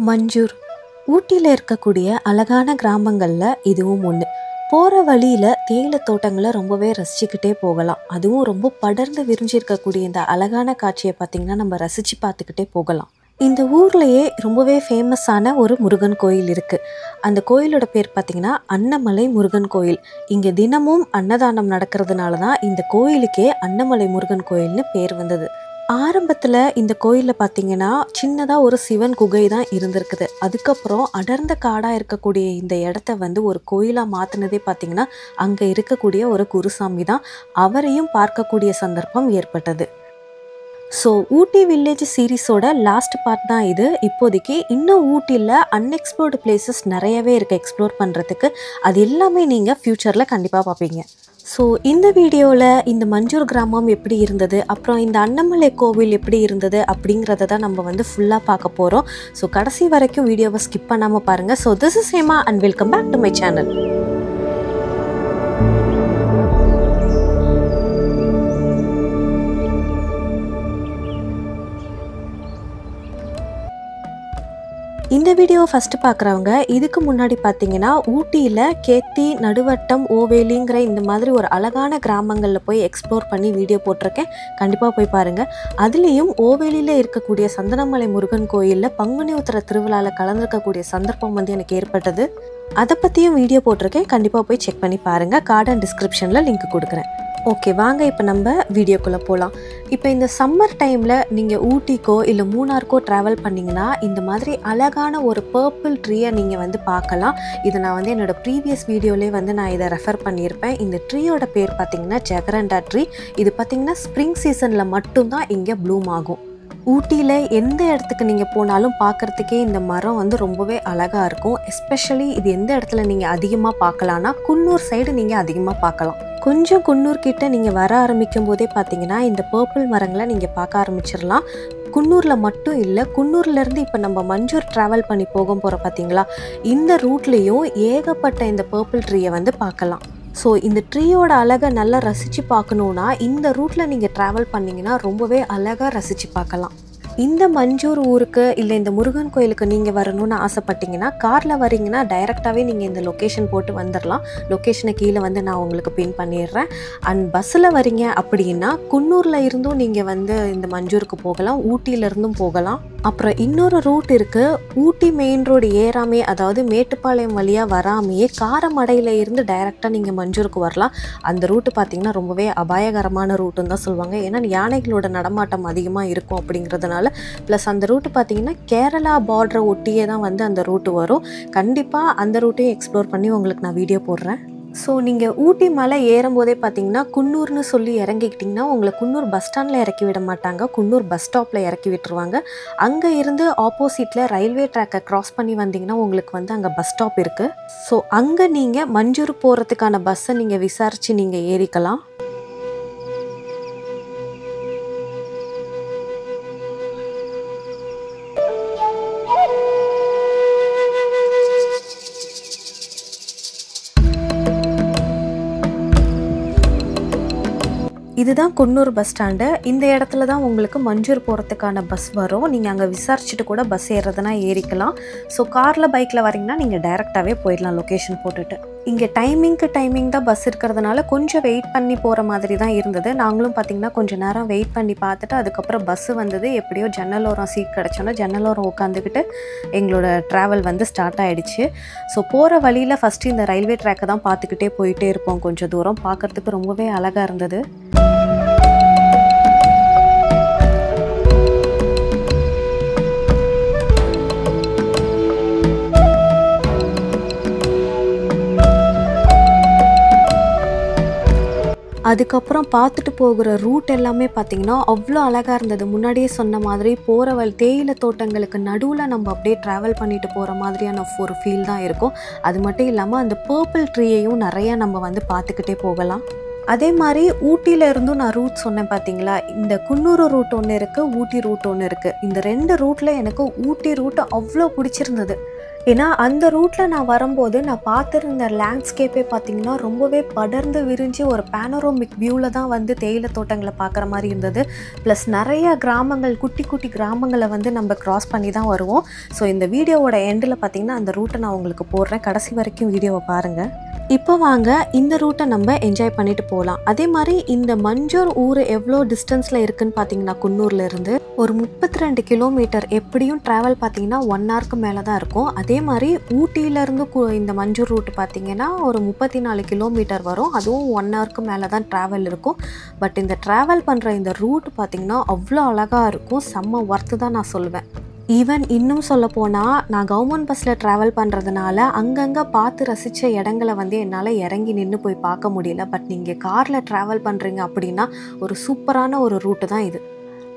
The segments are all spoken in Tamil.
மஞ்சூர் ஊட்டியில் இருக்கக்கூடிய அழகான கிராமங்களில் இதுவும் ஒன்று. போகிற வழியில் தேயிலை தோட்டங்களை ரொம்பவே ரசிச்சுக்கிட்டே போகலாம். அதுவும் ரொம்ப படர்ந்து விரிஞ்சிருக்கக்கூடிய இந்த அழகான காட்சியை பார்த்திங்கன்னா நம்ம ரசித்து பார்த்துக்கிட்டே போகலாம். இந்த ஊர்லேயே ரொம்பவே ஃபேமஸான ஒரு முருகன் கோயில் இருக்குது. அந்த கோயிலோட பேர் பார்த்திங்கன்னா அன்னமலை முருகன் கோயில். இங்கே தினமும் அன்னதானம் நடக்கிறதுனால தான் இந்த கோயிலுக்கே அன்னமலை முருகன் கோயில்னு பேர் வந்தது. ஆரம்பத்தில் இந்த கோயிலில் பார்த்திங்கன்னா சின்னதாக ஒரு சிவன் குகை தான் இருந்திருக்குது. அதுக்கப்புறம் அடர்ந்த காடாக இருக்கக்கூடிய இந்த இடத்த ஒரு கோயிலாக மாற்றினதே பார்த்திங்கன்னா அங்கே இருக்கக்கூடிய ஒரு குருசாமி தான். அவரையும் பார்க்கக்கூடிய சந்தர்ப்பம் ஏற்பட்டது. ஸோ ஊட்டி வில்லேஜ் சீரீஸோட லாஸ்ட் பார்ட் தான் இது. இப்போதைக்கு இன்னும் ஊட்டியில் அன்எக்ஸ்ப்ளோர்டு பிளேசஸ் நிறையவே இருக்குது எக்ஸ்ப்ளோர் பண்ணுறதுக்கு. அது எல்லாமே நீங்கள் ஃப்யூச்சரில் கண்டிப்பாக பார்ப்பீங்க. ஸோ இந்த வீடியோவில் இந்த மஞ்சூர் கிராமம் எப்படி இருந்தது, அப்புறம் இந்த அன்னமலை கோவில் எப்படி இருந்தது அப்படிங்கிறத தான் நம்ம ஃபுல்லாக பார்க்க போகிறோம். ஸோ கடைசி வரைக்கும் வீடியோவை ஸ்கிப் பண்ணாமல் பாருங்கள். So this is Hema and welcome back to my channel. இந்த வீடியோ ஃபஸ்ட்டு பார்க்குறவங்க இதுக்கு முன்னாடி பார்த்தீங்கன்னா ஊட்டியில் கேத்தி, நடுவட்டம், ஓவேலிங்கிற இந்த மாதிரி ஒரு அழகான கிராமங்களில் போய் எக்ஸ்ப்ளோர் பண்ணி வீடியோ போட்டிருக்கேன். கண்டிப்பாக போய் பாருங்கள். அதுலேயும் ஓவேலியில் இருக்கக்கூடிய சந்தனமலை முருகன் கோயிலில் பங்குனி உத்திர திருவிழாவில் கலந்துருக்கக்கூடிய சந்தர்ப்பம் எனக்கு ஏற்பட்டது. அதை பற்றியும் வீடியோ போட்டிருக்கேன். கண்டிப்பாக போய் செக் பண்ணி பாருங்கள். கார்டு அண்ட் டிஸ்கிரிப்ஷனில் லிங்க் கொடுக்குறேன். ஓகே, வாங்க இப்போ நம்ம வீடியோக்குள்ளே போகலாம். இப்போ இந்த சம்மர் டைமில் நீங்கள் ஊட்டிக்கோ இல்லை மூணாருக்கோ ட்ராவல் பண்ணிங்கன்னா இந்த மாதிரி அழகான ஒரு பர்பிள் ட்ரீயை நீங்கள் பார்க்கலாம். இதை நான் என்னோடய ப்ரீவியஸ் வீடியோலேயே நான் இதை ரெஃபர் பண்ணியிருப்பேன். இந்த ட்ரீயோட பேர் பார்த்திங்கன்னா ஜெகரண்டா ட்ரீ. இது பார்த்திங்கன்னா ஸ்ப்ரிங் சீசனில் மட்டும்தான் இங்கே ப்ளூம் ஆகும். ஊட்டியில் எந்த இடத்துக்கு நீங்கள் போனாலும் பார்க்குறதுக்கே இந்த மரம் ரொம்பவே அழகாக இருக்கும். எஸ்பெஷலி இது எந்த இடத்துல நீங்கள் அதிகமாக பார்க்கலான்னா குன்னூர் சைடு நீங்கள் அதிகமாக பார்க்கலாம். கொஞ்சம் குன்னூர் கிட்ட நீங்கள் வர ஆரம்பிக்கும் போதே பார்த்தீங்கன்னா இந்த பர்பிள் மரங்களை நீங்கள் பார்க்க ஆரம்பிச்சிடலாம். குன்னூரில் மட்டும் இல்லை, குன்னூர்லேருந்து இப்போ நம்ம மஞ்சூர் ட்ராவல் பண்ணி போகிற பார்த்தீங்களா, இந்த ரூட்லேயும் ஏகப்பட்ட இந்த பர்பிள் ட்ரீயை பார்க்கலாம். ஸோ இந்த ட்ரீயோட அழகை நல்லா ரசித்து பார்க்கணுன்னா இந்த ரூட்டில் நீங்கள் ட்ராவல் பண்ணிங்கன்னா ரொம்பவே அழகாக ரசித்து பார்க்கலாம். இந்த மஞ்சூர் ஊருக்கு இல்லை இந்த முருகன் கோயிலுக்கு நீங்கள் வரணும்னு ஆசைப்பட்டீங்கன்னா காரில் வரீங்கன்னா டைரெக்டாகவே நீங்கள் இந்த லொக்கேஷன் போட்டு வந்துடலாம். லொக்கேஷனை கீழே நான் உங்களுக்கு பின் பண்ணிடுறேன். அண்ட் பஸ்ஸில் வரீங்க அப்படின்னா குன்னூரில் இருந்தும் நீங்கள் இந்த மஞ்சூருக்கு போகலாம், ஊட்டியிலேருந்தும் போகலாம். அப்புறம் இன்னொரு ரூட் இருக்குது. ஊட்டி மெயின் ரோடு ஏறாமே, அதாவது மேட்டுப்பாளையம் வழியாக வராமையே காரமடையில் இருந்து டைரெக்டாக நீங்கள் மஞ்சூருக்கு வரலாம். அந்த ரூட்டு பார்த்திங்கன்னா ரொம்பவே அபாயகரமான ரூட்டுன்னு தான் சொல்லுவாங்க. ஏன்னா யானைகளோட நடமாட்டம் அதிகமாக இருக்கும் அப்படிங்கிறதுனால. ப்ளஸ் அந்த ரூட்டு பார்த்திங்கன்னா கேரளா பார்டரை ஒட்டியே தான் அந்த ரூட்டு வரும். கண்டிப்பாக அந்த ரூட்டையும் எக்ஸ்ப்ளோர் பண்ணி உங்களுக்கு நான் வீடியோ போடுறேன். ஸோ நீங்கள் ஊட்டி மலை ஏறும்போதே பார்த்தீங்கன்னா குன்னூர்னு சொல்லி இறங்கிக்கிட்டிங்கன்னா உங்களை குன்னூர் பஸ் ஸ்டாண்டில் இறக்கி விட மாட்டாங்க, குன்னூர் பஸ் ஸ்டாப்பில் இறக்கி விட்டுருவாங்க. அங்கே இருந்து ஆப்போசிட்டில் ரயில்வே ட்ராக்கை க்ராஸ் பண்ணி வந்தீங்கன்னா உங்களுக்கு அங்கே பஸ் ஸ்டாப் இருக்குது. ஸோ அங்கே நீங்கள் மஞ்சூர் போகிறதுக்கான பஸ்ஸை நீங்கள் விசாரித்து நீங்கள் ஏறிக்கலாம். இதுதான் குன்னூர் பஸ் ஸ்டாண்டு. இந்த இடத்துல தான் உங்களுக்கு மஞ்சூர் போகிறதுக்கான பஸ் வரும். நீங்கள் அங்கே விசாரிச்சுட்டு கூட பஸ் ஏறுறதுனா ஏறிக்கலாம். ஸோ காரில் பைக்கில் வரீங்கன்னா நீங்கள் டைரெக்டாகவே போயிடலாம் லொக்கேஷன் போட்டுட்டு. இங்கே டைமிங் தான் பஸ் இருக்கிறதுனால கொஞ்சம் வெயிட் பண்ணி போகிற மாதிரி தான் இருந்தது. நாங்களும் பார்த்திங்கன்னா கொஞ்சம் நேரம் வெயிட் பண்ணி பார்த்துட்டு அதுக்கப்புறம் பஸ்ஸு வந்தது. எப்படியோ ஜன்னலோரம் சீட் கிடச்சோன்னா ஜன்னலோரம் உட்காந்துக்கிட்டு எங்களோட ட்ராவல் ஸ்டார்ட் ஆகிடுச்சு. ஸோ போகிற வழியில் ஃபஸ்ட்டு இந்த ரயில்வே ட்ராக்கை தான் பார்த்துக்கிட்டே போயிட்டே இருப்போம். கொஞ்சம் தூரம் பார்க்குறதுக்கு ரொம்பவே அழகாக இருந்தது. அதுக்கப்புறம் பார்த்துட்டு போகிற ரூட் எல்லாமே பார்த்திங்கன்னா அவ்வளோ அழகாக இருந்தது. முன்னாடியே சொன்ன மாதிரி போகிற வழி தேயிலை தோட்டங்களுக்கு நடுவில் நம்ம அப்படியே ட்ராவல் பண்ணிட்டு போகிற மாதிரியான ஒரு ஃபீல் தான் இருக்கும். அது மட்டும் இல்லாமல் அந்த பர்பிள் ட்ரீயையும் நிறையா நம்ம பார்த்துக்கிட்டே போகலாம். அதே மாதிரி ஊட்டியில் இருந்தும் நான் ரூட் சொன்னேன் பார்த்தீங்களா, இந்த குன்னூர் ரூட் ஒன்று இருக்குது, ஊட்டி ரூட் ஒன்று இருக்குது. இந்த ரெண்டு ரூட்டில் எனக்கு ஊட்டி ரூட்டு அவ்வளோ பிடிச்சிருந்தது. ஏன்னா அந்த ரூட்டில் நான் வரும்போது நான் பார்த்துருந்த லேண்ட்ஸ்கேப்பே பார்த்திங்கன்னா ரொம்பவே படர்ந்து விரிஞ்சு ஒரு பேனரோமிக் வியூவில் தான் வந்து தேயிலை தோட்டங்களை பார்க்குற மாதிரி இருந்தது. ப்ளஸ் நிறையா கிராமங்கள், குட்டி குட்டி கிராமங்களை வந்து நம்ம க்ராஸ் பண்ணி தான் வருவோம். ஸோ இந்த வீடியோவோட எண்டில் பார்த்திங்கன்னா அந்த ரூட்டை நான் உங்களுக்கு போடுறேன், கடைசி வரைக்கும் வீடியோவை பாருங்கள். இப்போ வாங்க இந்த ரூட்டை நம்ம என்ஜாய் பண்ணிட்டு போகலாம். அதே மாதிரி இந்த மஞ்சூர் ஊர் எவ்வளோ டிஸ்டன்ஸில் இருக்குதுன்னு பார்த்தீங்கன்னா குன்னூர்லேருந்து ஒரு 32 கிலோமீட்டர், எப்படியும் ட்ராவல் பார்த்தீங்கன்னா 1 ஹவருக்கு மேலே தான் இருக்கும். அதே மாதிரி ஊட்டியிலேருந்து இந்த மஞ்சூர் ரூட் பார்த்தீங்கன்னா ஒரு 34 கிலோமீட்டர் வரும். அதுவும் 1 ஹவருக்கு மேலே தான் ட்ராவல் இருக்கும். பட் இந்த ட்ராவல் பண்ணுற இந்த ரூட் பார்த்திங்கன்னா அவ்வளோ அழகாக இருக்கும், செம்ம ஒர்த்து தான் நான் சொல்லுவேன். ஈவன் இன்னும் சொல்லப்போனால் நான் கவர்மெண்ட் பஸ்ஸில் ட்ராவல் பண்ணுறதுனால அங்கங்கே பார்த்து ரசித்த இடங்களை வந்து என்னால் இறங்கி நின்று போய் பார்க்க முடியல. பட் நீங்கள் காரில் ட்ராவல் பண்ணுறீங்க அப்படின்னா ஒரு சூப்பரான ஒரு ரூட்டு தான் இது.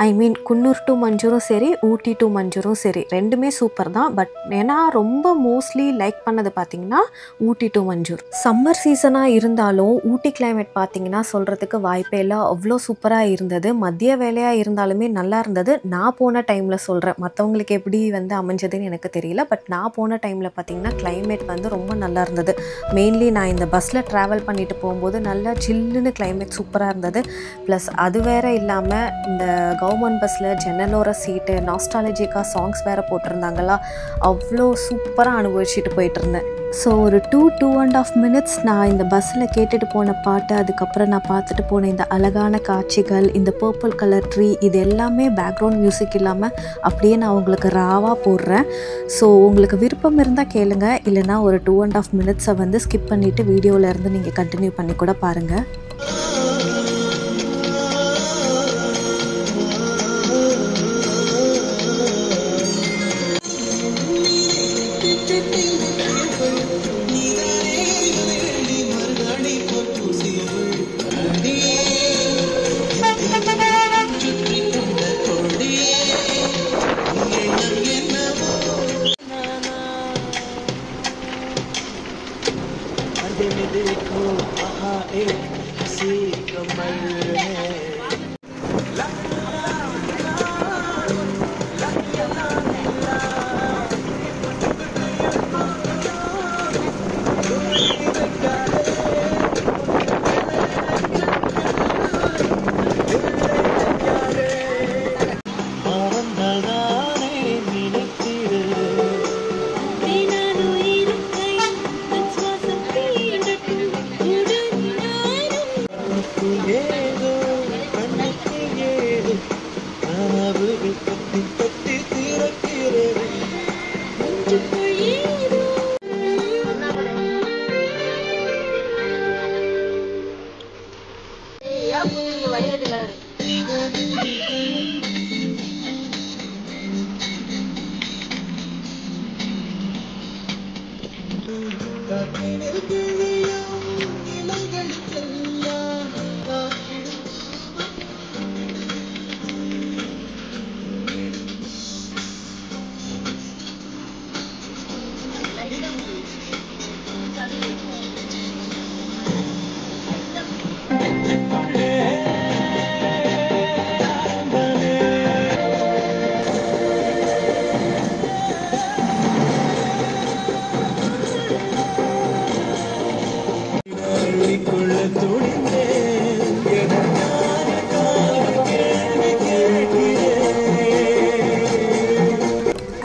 ஐ மீன் குன்னூர் டு மஞ்சூரும் சரி, ஊட்டி டு மஞ்சூரும் சரி, ரெண்டுமே சூப்பர் தான். பட் ஏன்னா ரொம்ப மோஸ்ட்லி லைக் பண்ணது பார்த்திங்கன்னா ஊட்டி டு மஞ்சூர். சம்மர் சீசனாக இருந்தாலும் ஊட்டி கிளைமேட் பார்த்திங்கன்னா சொல்கிறதுக்கு வாய்ப்பே இல்லை, அவ்வளோ சூப்பராக இருந்தது. மதிய வேலையாக இருந்தாலுமே நல்லா இருந்தது. நான் போன டைமில் சொல்கிறேன், மற்றவங்களுக்கு எப்படி வந்து அமைஞ்சதுன்னு எனக்கு தெரியல. பட் நான் போன டைமில் பார்த்திங்கன்னா கிளைமேட் வந்து ரொம்ப நல்லா இருந்தது. மெயின்லி நான் இந்த பஸ்ஸில் ட்ராவல் பண்ணிட்டு போகும்போது நல்லா சில்லுன்னு கிளைமேட் சூப்பராக இருந்தது. ப்ளஸ் அது வேறு இல்லாமல் இந்த கவர்மெண்ட் பஸ்ஸில் ஜன்னலோர சீட்டு, நாஸ்டாலஜிக்காக சாங்ஸ் வேறு போட்டிருந்தாங்களா, அவ்வளோ சூப்பராக அனுபவிச்சுட்டு போயிட்டு இருந்தேன். ஸோ ஒரு 2.5 மினிட்ஸ் நான் இந்த பஸ்ஸில் கேட்டுட்டு போன பாட்டு, அதுக்கப்புறம் நான் பார்த்துட்டு போன இந்த அழகான காட்சிகள், இந்த பர்பிள் கலர் ட்ரீ, இது எல்லாமே பேக்ரவுண்ட் மியூசிக் இல்லாமல் அப்படியே நான் உங்களுக்கு ராவாக போடுறேன். ஸோ உங்களுக்கு விருப்பம் இருந்தால் கேளுங்க, இல்லைனா ஒரு 2.5 மினிட்ஸை வந்து ஸ்கிப் பண்ணிவிட்டு வீடியோவில் இருந்து நீங்கள் கண்டினியூ பண்ணி கூட பாருங்கள். देखो वहाँ एक हंसी कमर है।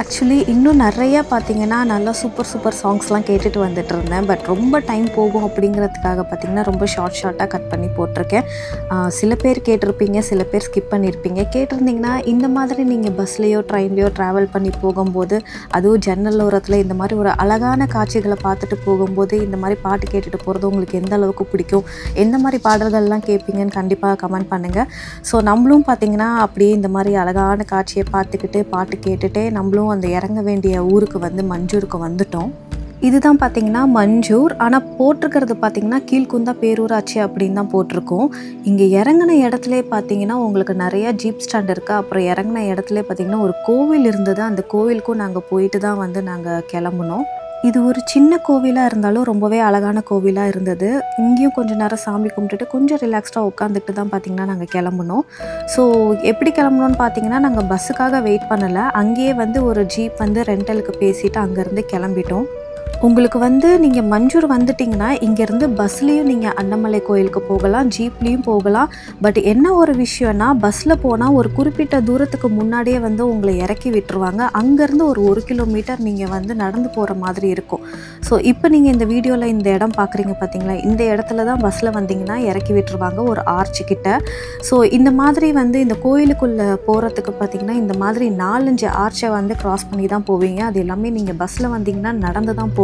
ஆக்சுவலி இன்னும் நிறையா பார்த்திங்கன்னா நல்லா சூப்பர் சாங்ஸ்லாம் கேட்டுட்டு வந்துட்டு இருந்தேன். பட் ரொம்ப டைம் போகும் அப்படிங்கிறதுக்காக பார்த்திங்கன்னா ரொம்ப ஷார்ட்டாக கட் பண்ணி போட்டிருக்கேன். சில பேர் கேட்டிருப்பீங்க, சில பேர் ஸ்கிப் பண்ணியிருப்பீங்க. கேட்டிருந்தீங்கன்னா இந்த மாதிரி நீங்கள் பஸ்லேயோ ட்ரெயின்லேயோ ட்ராவல் பண்ணி போகும்போது, அதுவும் ஜன்னல் ஓரத்தில் இந்த மாதிரி ஒரு அழகான காட்சிகளை பார்த்துட்டு போகும்போது இந்த மாதிரி பாட்டு கேட்டுட்டு போகிறது உங்களுக்கு எந்த அளவுக்கு பிடிக்கும், எந்த மாதிரி பாடல்கள்லாம் கேட்பீங்கன்னு கண்டிப்பாக கமெண்ட் பண்ணுங்கள். ஸோ நம்மளும் பார்த்திங்கன்னா அப்படியே இந்த மாதிரி அழகான காட்சியை பார்த்துக்கிட்டு பாட்டு கேட்டுகிட்டே நம்மளும் அந்த இறங்க வேண்டிய ஊருக்கு வந்து மஞ்சூருக்கு வந்துட்டோம். இதுதான் பார்த்திங்கன்னா மஞ்சூர். ஆனால் போட்டிருக்கிறது பார்த்திங்கன்னா கீழ்குந்தா பேரூராட்சி அப்படின்னு தான் போட்டிருக்கோம். இங்கே இறங்கின இடத்துல பார்த்திங்கன்னா உங்களுக்கு நிறையா ஜீப் ஸ்டாண்ட் இருக்குது. அப்புறம் இறங்கின இடத்துல பார்த்திங்கன்னா ஒரு கோவில் இருந்தது. அந்த கோவிலுக்கும் நாங்கள் போயிட்டு தான் வந்து நாங்கள் கிளம்புனோம். இது ஒரு சின்ன கோவிலாக இருந்தாலும் ரொம்பவே அழகான கோவிலாக இருந்தது. இங்கேயும் கொஞ்சம் நேரம் சாமி கும்பிட்டுட்டு கொஞ்சம் ரிலாக்ஸ்டாக உட்காந்துட்டு தான் பார்த்திங்கன்னா நாங்கள் கிளம்புனோம். ஸோ எப்படி கிளம்புனோன்னு பார்த்தீங்கன்னா, நாங்கள் பஸ்ஸுக்காக வெயிட் பண்ணலை. அங்கேயே வந்து ஒரு ஜீப் வந்து ரெண்டலுக்கு பேசிவிட்டு அங்கேருந்து கிளம்பிட்டோம். உங்களுக்கு வந்து நீங்கள் மஞ்சூர் வந்துட்டிங்கன்னா இங்கேருந்து பஸ்லேயும் நீங்கள் அண்ணாமலை கோயிலுக்கு போகலாம், ஜீப்லேயும் போகலாம். பட் என்ன ஒரு விஷயம்னா, பஸ்ஸில் போனால் ஒரு குறிப்பிட்ட தூரத்துக்கு முன்னாடியே வந்து உங்களை இறக்கி விட்டுருவாங்க. அங்கேருந்து ஒரு 1 கிலோமீட்டர் நீங்கள் வந்து நடந்து போகிற மாதிரி இருக்கும். ஸோ இப்போ நீங்கள் இந்த வீடியோவில் இந்த இடம் பார்க்குறீங்க பார்த்தீங்களா, இந்த இடத்துல தான் பஸ்ஸில் வந்தீங்கன்னா இறக்கி விட்டுருவாங்க ஒரு ஆர்ச்சு கிட்ட. ஸோ இந்த மாதிரி வந்து இந்த கோயிலுக்குள்ளே போகிறதுக்கு பார்த்திங்கன்னா இந்த மாதிரி 4-5 ஆர்ச்சை வந்து க்ராஸ் பண்ணி தான் போவீங்க. அது எல்லாமே நீங்கள் பஸ்ஸில் வந்தீங்கன்னா நடந்து தான் போகணும்.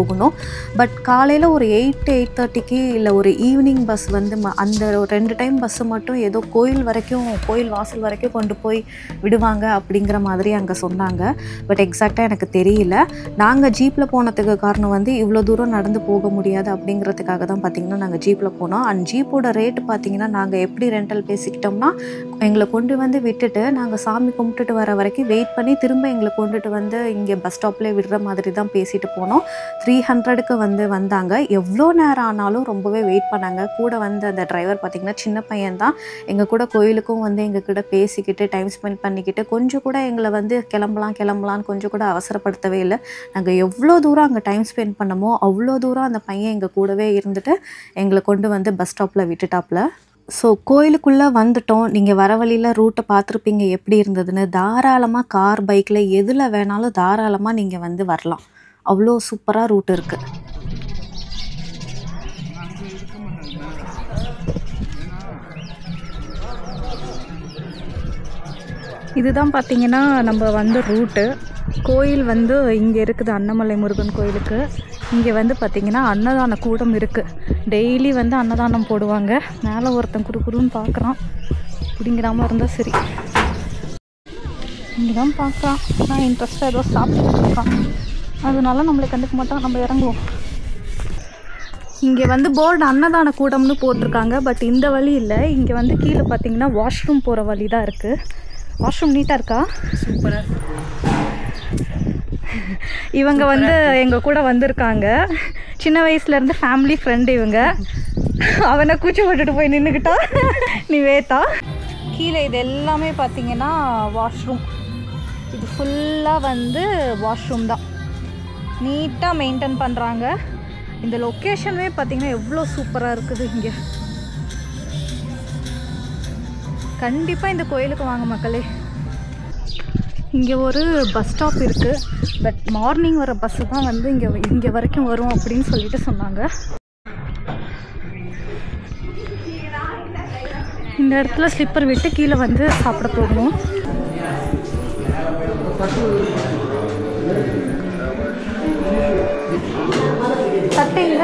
பட் காலையில் ஒரு 8-8:30க்கு இல்லை ஒரு ஈவினிங் பஸ் வந்து அந்த 2 டைம் பஸ்ஸு மட்டும் ஏதோ கோயில் வாசல் வரைக்கும் கொண்டு போய் விடுவாங்க அப்படிங்கிற மாதிரி அங்கே சொன்னாங்க. பட் எக்ஸாக்டாக எனக்கு தெரியல. நாங்கள் ஜீப்பில் போனதுக்கு காரணம் வந்து இவ்வளோ தூரம் நடந்து போக முடியாது அப்படிங்கிறதுக்காக தான் பார்த்திங்கன்னா நாங்கள் ஜீப்பில் போனோம். அண்ட் ஜீப்போட ரேட்டு பார்த்திங்கன்னா நாங்கள் எப்படி ரெண்டல் பேசிக்கிட்டோம்னா, எங்களை கொண்டு வந்து விட்டுட்டு நாங்கள் சாமி கும்பிட்டுட்டு வர வரைக்கும் வெயிட் பண்ணி திரும்ப எங்களை கொண்டுட்டு வந்து இங்கே பஸ் ஸ்டாப்லேயே விடுற மாதிரி தான் பேசிட்டு போனோம். 300க்கு வந்து வந்தாங்க. எவ்வளோ நேரம் ஆனாலும் ரொம்பவே வெயிட் பண்ணாங்க. கூட வந்து அந்த டிரைவர் பார்த்திங்கன்னா சின்ன பையன்தான். எங்கள் கூட கோயிலுக்கும் வந்து எங்கள் கூட பேசிக்கிட்டு டைம் ஸ்பெண்ட் பண்ணிக்கிட்டு கொஞ்சம் கூட எங்களை வந்து கிளம்பலான்னு கொஞ்சம் கூட அவசரப்படுத்தவே இல்லை. நாங்கள் எவ்வளோ தூரம் அங்கே டைம் ஸ்பெண்ட் பண்ணமோ அவ்வளோ தூரம் அந்த பையன் எங்கள் கூடவே இருந்துட்டு எங்களை கொண்டு வந்து பஸ் ஸ்டாப்பில் விட்டுட்டாப்புல. ஸோ கோயிலுக்குள்ளே வந்துட்டோம். நீங்கள் வர வழியில் ரூட்டை பார்த்துருப்பீங்க எப்படி இருந்ததுன்னு. தாராளமாக கார், பைக்கில் எதில் வேணாலும் தாராளமாக நீங்கள் வந்து வரலாம். அவ்வளோ சூப்பராக ரூட் இருக்குது. இதுதான் பார்த்தீங்கன்னா நம்ம வந்து ரூட்டு. கோயில் வந்து இங்கே இருக்குது, அண்ணாமலை முருகன் கோயிலுக்கு. இங்கே வந்து பார்த்திங்கன்னா அன்னதான கூடம் இருக்குது. டெய்லி வந்து அன்னதானம் போடுவாங்க. மேலே ஒருத்தன் குறுக்குறுன்னு பார்க்குறான். பிடிங்கிறாமல் இருந்தால் சரி. இங்கே தான் பார்க்குறான். நான் இன்ட்ரெஸ்ட்டாக ஏதோ சாப்பிட்டுட்டு இருக்கான். அதனால நம்மளை கண்டுக்க மாட்டோம். நம்ம இறங்குவோம். இங்கே வந்து போர்டு அன்னதான கூடம்னு போட்டிருக்காங்க. பட் இந்த வழி இல்லை. இங்கே வந்து கீழே பார்த்தீங்கன்னா வாஷ்ரூம் போகிற வழி தான் இருக்குது. வாஷ்ரூம் நீட்டாக இருக்கா? சூப்பராக. இவங்க வந்து எங்கள் கூட வந்திருக்காங்க. சின்ன வயசுலேருந்து ஃபேமிலி ஃப்ரெண்டு இவங்க. அவனை கூச்சி போட்டுட்டு போய் நின்றுக்கிட்டா. நீ வேத்தா. கீழே இது எல்லாமே பார்த்தீங்கன்னா வாஷ்ரூம். இது ஃபுல்லாக வந்து வாஷ்ரூம் தான். நீட்டாக மெயின்டைன் பண்ணுறாங்க. இந்த லொக்கேஷனுமே பார்த்திங்கன்னா எவ்வளோ சூப்பராக இருக்குது. இங்கே கண்டிப்பாக இந்த கோயிலுக்கு வாங்க மக்களே. இங்கே ஒரு பஸ் ஸ்டாப் இருக்குது. பட் மார்னிங் வர பஸ்ஸு தான் வந்து இங்கே வரைக்கும் வரும் அப்படின்னு சொல்லிட்டு சொன்னாங்க. இந்த இடத்துல ஸ்லிப்பர் விட்டு கீழே வந்து சாப்பிட போகணும். சட்டைங்க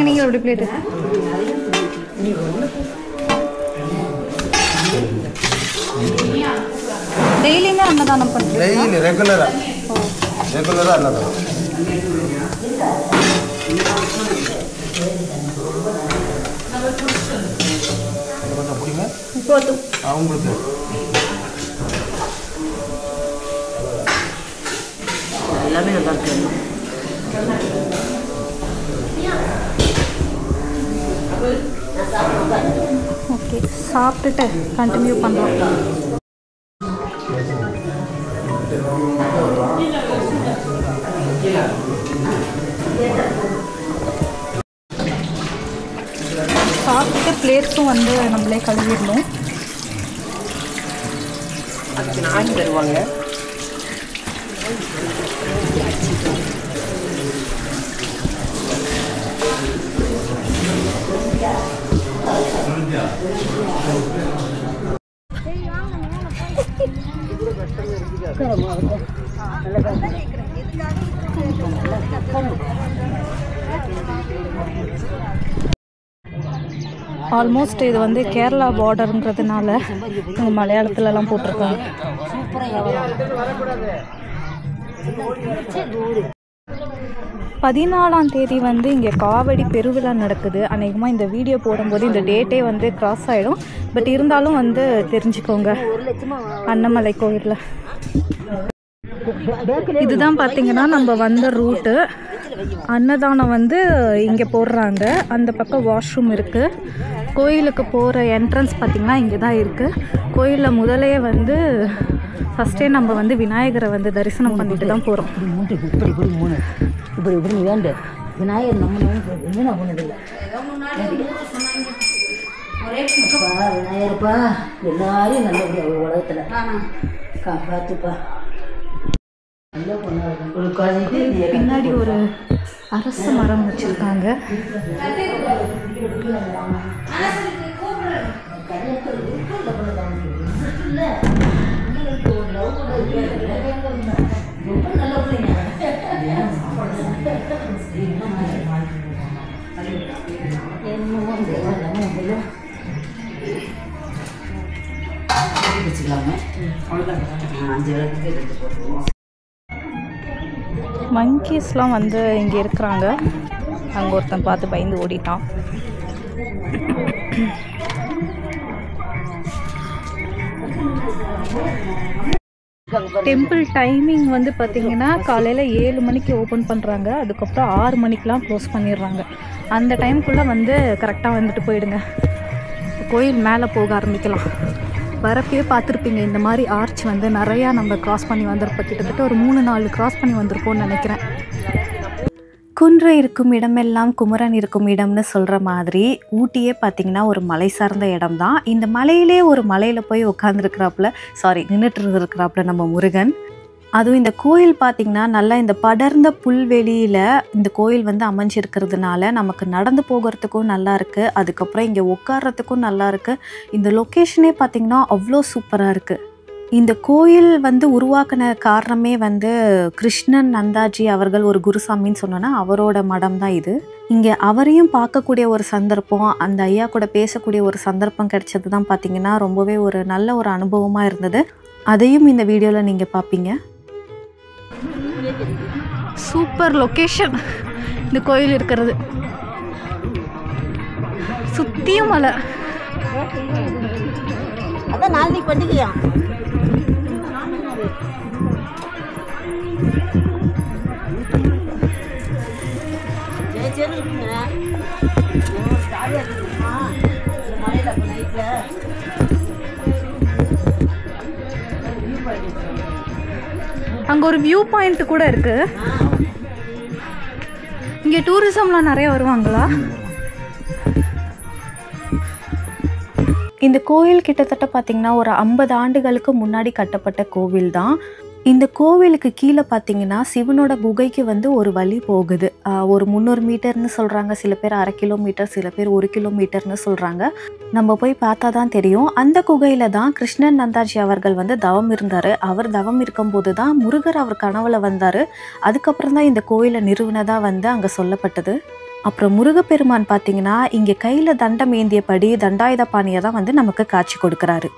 நீங்கள் எப்படி பிளேட்டு டெய்லியுமே அன்னதானம் பண்ணுறீங்க? டெய்லி ரெகுலராக அன்னதானம். உங்களுக்கு எல்லாமே நல்லா இருக்கு. ஓகே, சாப்பிட்டுட்டு கண்டினியூ பண்ணுறோம். சாப்பிட்டு பிளேட்ஸும் வந்து நம்மளே கழுவிடணும். அதுக்கு நாய் தருவாங்க. ஆல்மோஸ்ட் இது வந்து கேரளா பார்டருங்கிறதுனால இவங்க மலையாளத்துலலாம் போட்டிருக்காங்க. 14ஆம் தேதி வந்து இங்கே காவடி பெருவிழா நடக்குது. அநேகமாக இந்த வீடியோ போடும்போது இந்த டேட்டே வந்து கிராஸ் ஆகிடும். பட் இருந்தாலும் வந்து தெரிஞ்சுக்கோங்க. அன்னமலை கோயிலில் இதுதான் பார்த்தீங்கன்னா நம்ம வந்த ரூட்டு. அன்னதானம் வந்து இங்கே போடுறாங்க. அந்த பக்கம் வாஷ்ரூம் இருக்குது. கோயிலுக்கு போகிற என்ட்ரன்ஸ் பார்த்திங்கன்னா இங்கே தான் இருக்குது. கோயிலில் முதலே வந்து ஃபஸ்ட்டே நம்ம வந்து விநாயகரை வந்து தரிசனம் பண்ணிட்டு தான் போகிறோம். இப்படி வேண்டு விநாயகர் நம்ம என்ன பண்ணதில்லை. விநாயகர்ப்பா எல்லாரையும் நல்லபடியா உலகத்தில் காப்பாற்றுப்பா. பின்னாடி ஒரு அரச மரம் வச்சிருக்காங்க. மங்கீஸ்லாம் வந்து இங்கே இருக்கிறாங்க. அங்கே ஒருத்தன் பார்த்து பயந்து ஓடிட்டான். டெம்பிள் டைமிங் வந்து பார்த்திங்கன்னா காலையில் 7 மணிக்கு ஓப்பன் பண்ணுறாங்க. அதுக்கப்புறம் 6 மணிக்கெலாம் க்ளோஸ் பண்ணிடுறாங்க. அந்த டைமுக்குள்ளே வந்து கரெக்டாக வந்துட்டு போயிடுங்க. கோயில் மேலே போக ஆரம்பிக்கலாம். வரப்பே பார்த்துருப்பீங்க இந்த மாதிரி ஆர்ச் வந்து நிறையா நம்ம க்ராஸ் பண்ணி வந்திருப்போம். கிட்டத்தட்ட ஒரு 3-4 க்ராஸ் பண்ணி வந்திருப்போம்னு நினைக்கிறேன். குன்று இருக்கும் இடமெல்லாம் குமரன் இருக்கும் இடம்னு சொல்கிற மாதிரி ஊட்டியே பார்த்திங்கன்னா ஒரு மலை சார்ந்த இடம் தான். இந்த மலையிலே ஒரு மலையில் போய் நின்றுட்டு இருக்கிறாப்புல நம்ம முருகன். அதுவும் இந்த கோயில் பார்த்திங்கன்னா நல்லா இந்த படர்ந்த புல்வெளியில் இந்த கோயில் வந்து அமைஞ்சிருக்கிறதுனால நமக்கு நடந்து போகிறதுக்கும் நல்லா இருக்குது. அதுக்கப்புறம் இங்கே உட்கார்றதுக்கும் நல்லா இருக்குது. இந்த லொக்கேஷனே பார்த்திங்கன்னா அவ்வளோ சூப்பராக இருக்குது. இந்த கோயில் வந்து உருவாக்கின காரணமே வந்து கிருஷ்ணன் நந்தாஜி அவர்கள் ஒரு குருசாமின்னு சொன்னோன்னா அவரோட மடம் தான் இது. இங்கே அவரையும் பார்க்கக்கூடிய ஒரு சந்தர்ப்பம், அந்த ஐயா கூட பேசக்கூடிய ஒரு சந்தர்ப்பம் கிடைச்சது தான் பார்த்திங்கன்னா ரொம்பவே ஒரு நல்ல ஒரு அனுபவமாக இருந்தது. அதையும் இந்த வீடியோவில் நீங்கள் பார்ப்பீங்க. சூப்பர் லொக்கேஷன் இந்த கோயில் இருக்கிறது. சுத்தியும் மலை. அதான் நாளைக்கு பண்டிகையா. அங்கே ஒரு வியூ பாயிண்ட் கூட இருக்கு. இங்கே டூரிசம்லாம் நிறைய வருவாங்களா? இந்த கோயில் கிட்டத்தட்ட பார்த்திங்கன்னா ஒரு 50 ஆண்டுகளுக்கு முன்னாடி கட்டப்பட்ட கோவில் தான். இந்த கோவிலுக்கு கீழே பார்த்திங்கன்னா சிவனோட குகைக்கு வந்து ஒரு வழி போகுது. ஒரு 300 மீட்டர்னு சொல்கிறாங்க, சில பேர் 1/2 கிலோமீட்டர், சில பேர் 1 கிலோமீட்டர்னு சொல்கிறாங்க. நம்ம போய் பார்த்தா தான் தெரியும். அந்த குகையில் தான் கிருஷ்ணன் நந்தாஜி அவர்கள் வந்து தவம் இருந்தார். அவர் தவம் இருக்கும்போது தான் முருகர் அவர் கனவுல வந்தார். அதுக்கப்புறம் தான் இந்த கோயிலை நிறுவனதாக வந்து அங்கே சொல்லப்பட்டது. அப்புறம் முருகப்பெருமான் பார்த்திங்கன்னா இங்கே கையில் தண்டம் ஏந்தியபடி தண்டாயுத பாணியை தான் வந்து நமக்கு காட்சி கொடுக்குறாரு.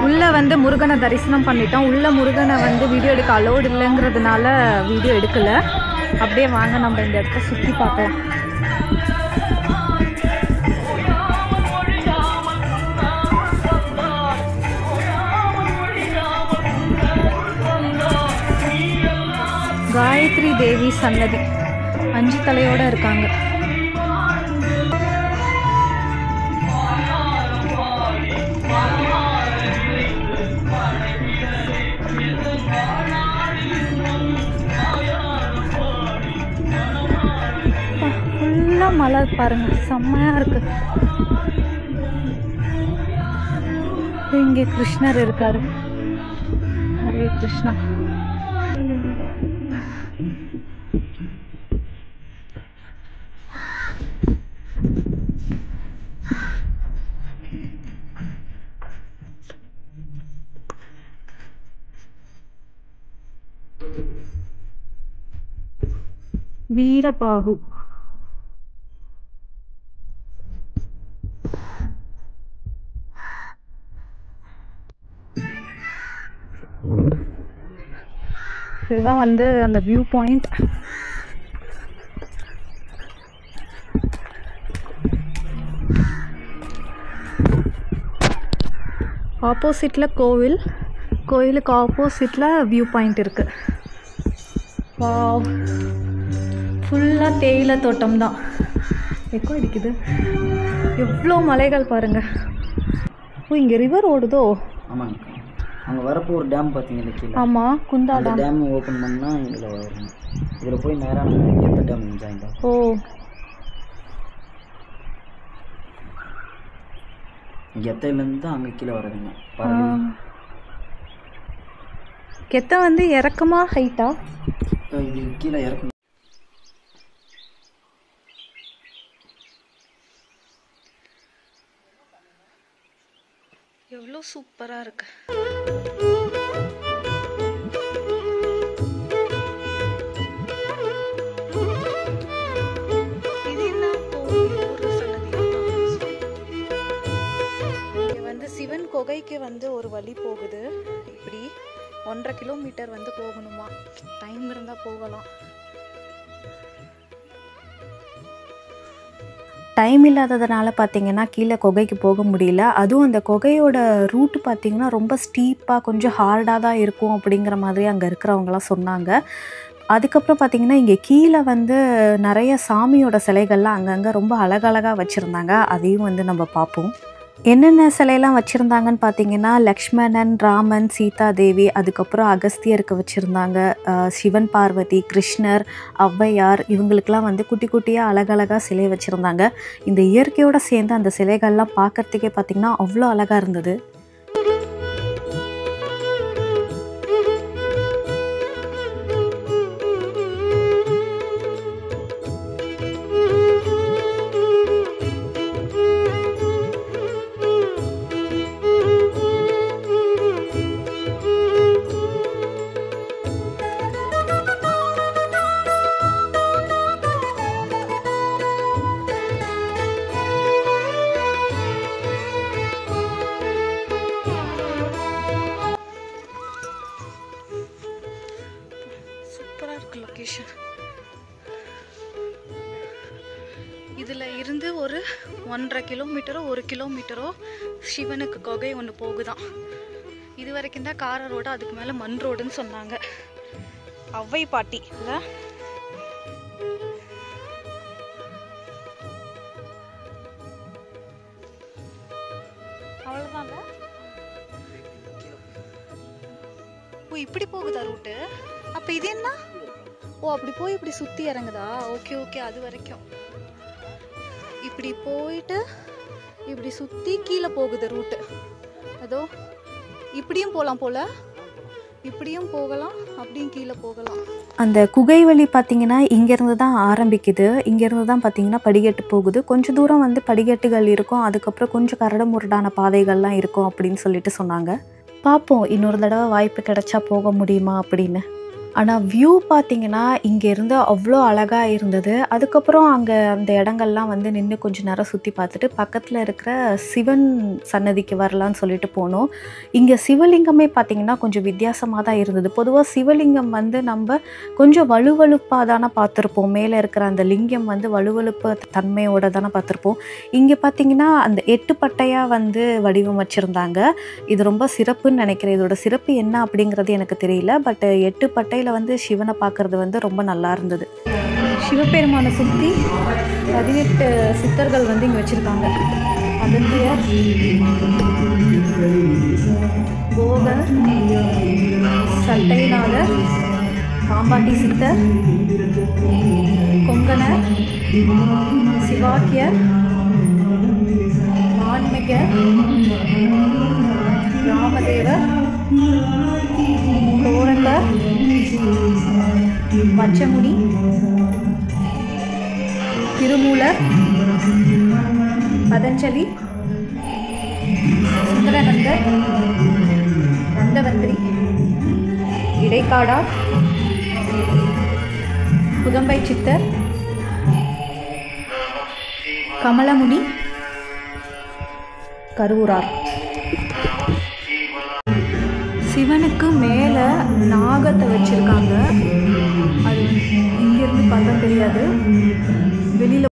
உள்ளே வந்து முருகனை தரிசனம் பண்ணிட்டோம். உள்ள முருகனை வந்து வீடியோ எடுக்க அலோடு இல்லைங்கிறதுனால வீடியோ எடுக்கலை. அப்படியே வாங்க நம்ம இந்த இடத்த சுற்றி பார்க்கலாம். காயத்ரி தேவி சன்னதி 5 தலையோடு இருக்காங்க. ஃபுல்லாக மலை பாருங்க, செம்மையாக இருக்கு. இங்கே கிருஷ்ணர் இருக்காரு. ஹரே கிருஷ்ணா. வீரபாகு. இதுதான் வந்து அந்த வியூ பாயிண்ட். ஆப்போசிட்டில் கோவில், கோயிலுக்கு ஆப்போசிட்டில் வியூ பாயிண்ட் இருக்குது. வாவ், ஃபுல்லாக தேயிலை தோட்டம் தான். எக்கோ அடிக்குது. எவ்வளோ மலைகள் பாருங்கள். ஓ, இங்கே ரிவர் ஓடுதோ? ஆமாங்க. அங்கே வரப்போ ஒரு டேம் பார்த்தீங்கன்னா கீழே. ஆமாம், குந்தா டேம். டேம் ஓப்பன் பண்ணால் இதில் வரும். இதில் போய் நேராக எந்த டேம் ஜாயின் ஆகும். ஓ, கெத்தையிலேருந்து தான் அங்கே கீழே வரதுங்க. கெத்தை வந்து இறக்கமா ஹைட்டா? இது கீழே இறக்கும். எவ்வளோ சூப்பராக இருக்கு. இது என்ன கோவில்? ஒரு சன்னதியா? இங்க வந்து சிவன் குகைக்கு வந்து ஒரு வழி போகுது. இப்படி 1.5 கிலோமீட்டர் வந்து போகணுமா. டைம் இருந்தால் போகலாம். டைம் இல்லாததுனால பார்த்தீங்கன்னா கீழே குகைக்கு போக முடியல. அதுவும் அந்த குகையோட ரூட்டு பார்த்திங்கன்னா ரொம்ப ஸ்டீப்பாக கொஞ்சம் ஹார்டாக தான் இருக்கும் அப்படிங்கிற மாதிரி அங்கே இருக்கிறவங்களாம் சொன்னாங்க. அதுக்கப்புறம் பார்த்திங்கன்னா இங்கே கீழே வந்து நிறைய சாமியோட சிலைகள்லாம் அங்கங்கே ரொம்ப அழகழகாக வச்சுருந்தாங்க. அதையும் வந்து நம்ம பார்ப்போம். என்னென்ன சிலையெல்லாம் வச்சுருந்தாங்கன்னு பார்த்தீங்கன்னா லக்ஷ்மணன், ராமன், சீதா தேவி, அதுக்கப்புறம் அகஸ்தியருக்கு வச்சுருந்தாங்க, சிவன் பார்வதி, கிருஷ்ணர், ஔவையார், இவங்களுக்கெல்லாம் வந்து குட்டி குட்டியாக அழகழகாக சிலை வச்சுருந்தாங்க. இந்த இயற்கையோடு சேர்ந்து அந்த சிலைகள்லாம் பார்க்குறதுக்கே பார்த்திங்கன்னா அவ்வளோ அழகாக இருந்தது. லொகேஷன் இதில் இருந்து ஒரு 1.5 கிலோமீட்டரோ 1 கிலோமீட்டரோ சிவனுக்கு குகை ஒன்று போகுதான். இது வரைக்கும் தான் கார ரோடு, அதுக்கு மேலே மண் ரோடுன்னு சொன்னாங்க. ஔவை பாட்டி இல்லை? அவ்வளோதாங்க. ஓ, இப்படி போகுதா ரூட்டு? அப்போ இது என்ன? ஓ, அப்படி போய் இப்படி சுற்றி இறங்குதா? ஓகே ஓகே, அது வரைக்கும் இப்படி போயிட்டு இப்படி சுற்றி கீழே போகுது ரூட்டு. அதோ இப்படியும் போகலாம் போல், இப்படியும் போகலாம், அப்படியும் கீழே போகலாம். அந்த குகை வழி பார்த்திங்கன்னா இங்கேருந்து தான் ஆரம்பிக்குது. இங்கேருந்து தான் பார்த்திங்கன்னா படிக்கட்டு போகுது. கொஞ்சம் தூரம் வந்து படிக்கட்டுகள் இருக்கும், அதுக்கப்புறம் கொஞ்சம் கரடு முரடான பாதைகள்லாம் இருக்கும் அப்படின்னு சொல்லிட்டு சொன்னாங்க. பார்ப்போம் இன்னொரு தடவை வாய்ப்பு கிடைச்சா போக முடியுமா அப்படின்னு. ஆனால் வியூ பார்த்திங்கன்னா இங்கேருந்து அவ்வளோ அழகாக இருந்தது. அதுக்கப்புறம் அங்கே அந்த இடங்கள்லாம் வந்து நின்று கொஞ்சம் நேரம் சுற்றி பார்த்துட்டு பக்கத்தில் இருக்கிற சிவன் சன்னதிக்கு வரலான்னு சொல்லிட்டு போனோம். இங்கே சிவலிங்கமே பார்த்திங்கன்னா கொஞ்சம் வித்தியாசமாக தான் இருந்தது. பொதுவாக சிவலிங்கம் வந்து நம்ம கொஞ்சம் வலுவழுப்பாக தானே பார்த்துருப்போம். மேலே இருக்கிற அந்த லிங்கம் வந்து வலுவழுப்பு தன்மையோடு தானே பார்த்துருப்போம். இங்கே பார்த்திங்கன்னா அந்த 8 பட்டையாக வந்து வடிவமைச்சிருந்தாங்க. இது ரொம்ப சிறப்புன்னு நினைக்கிறேன். இதோட சிறப்பு என்ன அப்படிங்கிறது எனக்கு தெரியல. பட் 8 பட்டை வந்து சிவனை பார்க்கறது வந்து ரொம்ப நல்லா இருந்தது. சிவபெருமானை சுற்றி 18 சித்தர்கள் வந்து இங்கே வச்சுருக்காங்க. அகத்தியர், போகர், சட்டைநாதர், பாம்பாட்டி சித்தர், கொங்கணர், சிவாக்கியர், வான்மிகர், ராமதேவர், கோரங்கர், வச்சமுனி, திருமூலர், பதஞ்சலி, சுந்தரநந்தர், நந்தவந்திரி, இடைக்காடார், புதம்பை சித்தர், கமலமுனி, கரூரார். சிவனுக்கு மேலே நாகத்தை வச்சுருக்காங்க. அது இங்கேருந்து பார்த்தா தெரியாது, வெளியில்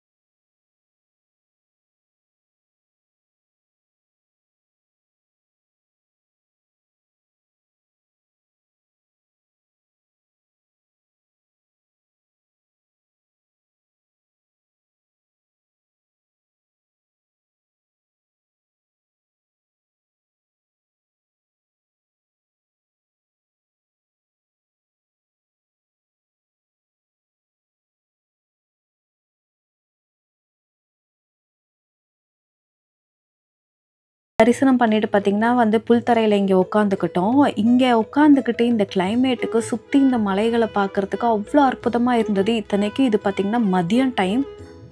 தரிசனம் பண்ணிட்டு பார்த்திங்கன்னா வந்து புல்தரையில் இங்கே உட்காந்துக்கிட்டோம். இங்கே உட்காந்துக்கிட்டு இந்த கிளைமேட்டுக்கு சுற்றி இந்த மலைகளை பார்க்குறதுக்கு அவ்வளோ அற்புதமாக இருந்தது. இத்தனைக்கு இது பார்த்திங்கன்னா மதியம் டைம்,